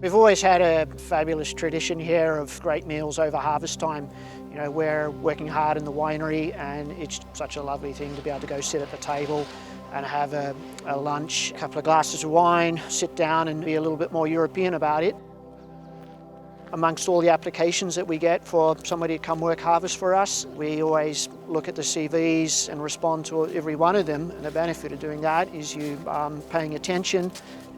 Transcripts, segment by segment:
We've always had a fabulous tradition here of great meals over harvest time. You know, we're working hard in the winery and it's such a lovely thing to be able to go sit at the table and have a lunch, a couple of glasses of wine, sit down and be a little bit more European about it. Amongst all the applications that we get for somebody to come work harvest for us, we always look at the CVs and respond to every one of them. And the benefit of doing that is you paying attention,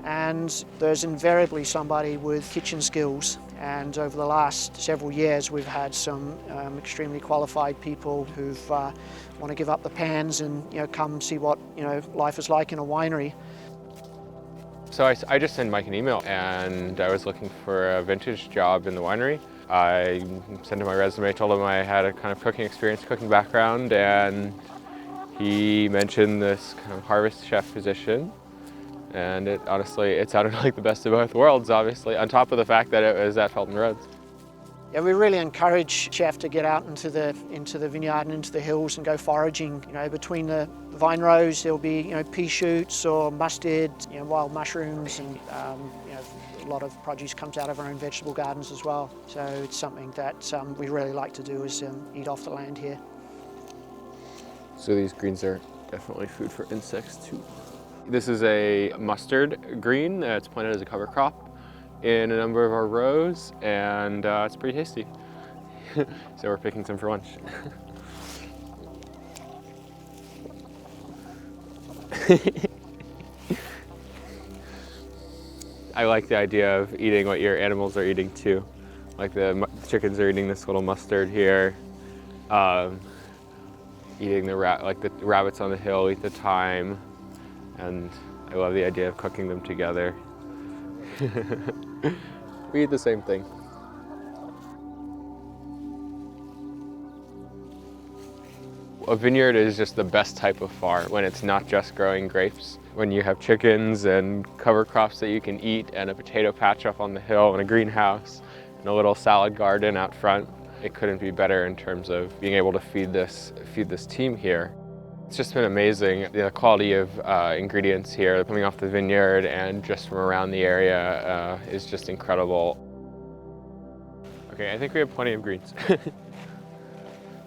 and there's invariably somebody with kitchen skills. And over the last several years, we've had some extremely qualified people who've want to give up the pans and come see what life is like in a winery. So I just sent Mike an email and I was looking for a vintage job in the winery. I sent him my resume, told him I had a kind of cooking experience, cooking background, and he mentioned this kind of harvest chef position. And honestly, it sounded like the best of both worlds, obviously, on top of the fact that it was at Felton Roads. Yeah, we really encourage chef to get out into the vineyard and into the hills and go foraging. Between the vine rows, there'll be pea shoots or mustard, wild mushrooms, and a lot of produce comes out of our own vegetable gardens as well. So it's something that we really like to do, is eat off the land here. So these greens are definitely food for insects too. This is a mustard green that's planted as a cover crop in a number of our rows, and it's pretty tasty. So we're picking some for lunch. I like the idea of eating what your animals are eating too. Like the chickens are eating this little mustard here. Eating the rabbits on the hill eat the thyme, and I love the idea of cooking them together. We eat the same thing. A vineyard is just the best type of farm when it's not just growing grapes. When you have chickens and cover crops that you can eat, and a potato patch up on the hill, and a greenhouse, and a little salad garden out front, it couldn't be better in terms of being able to feed this team here. It's just been amazing. The quality of ingredients here coming off the vineyard and just from around the area is just incredible. Okay, I think we have plenty of greens.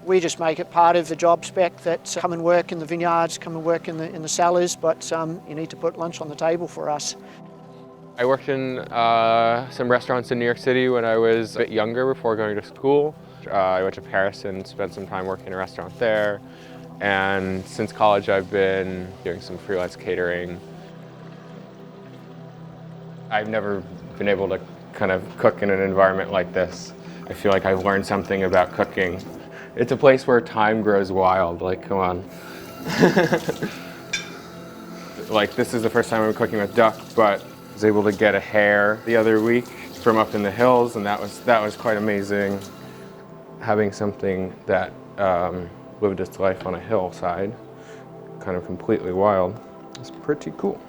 We just make it part of the job spec that come and work in the vineyards, come and work in the cellars, but you need to put lunch on the table for us. I worked in some restaurants in New York City when I was a bit younger, before going to school. I went to Paris and spent some time working in a restaurant there. And since college, I've been doing some freelance catering. I've never been able to kind of cook in an environment like this. I feel like I've learned something about cooking. It's a place where time grows wild, like, come on. Like, this is the first time I'm cooking with duck, but I was able to get a hare the other week from up in the hills, and that was quite amazing. Having something that lived its life on a hillside, kind of completely wild. It's pretty cool.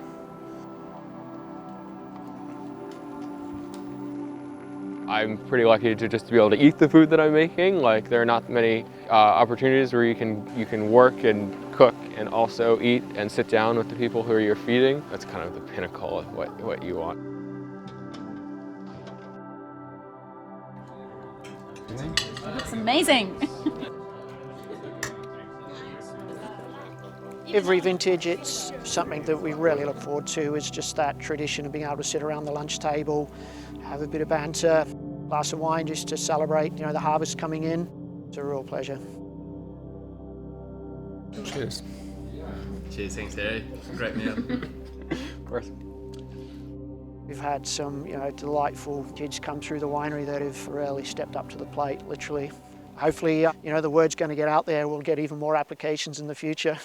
I'm pretty lucky to just be able to eat the food that I'm making. Like, there are not many opportunities where you can work and cook and also eat and sit down with the people who you're feeding. That's kind of the pinnacle of what you want. It looks amazing. Every vintage, it's something that we really look forward to, is just that tradition of being able to sit around the lunch table, have a bit of banter, glass of wine just to celebrate, the harvest coming in. It's a real pleasure. Cheers. Cheers, thanks, Harry. Great meal. Of course. We've had some, delightful kids come through the winery that have really stepped up to the plate, literally. Hopefully, the word's going to get out there. We'll get even more applications in the future.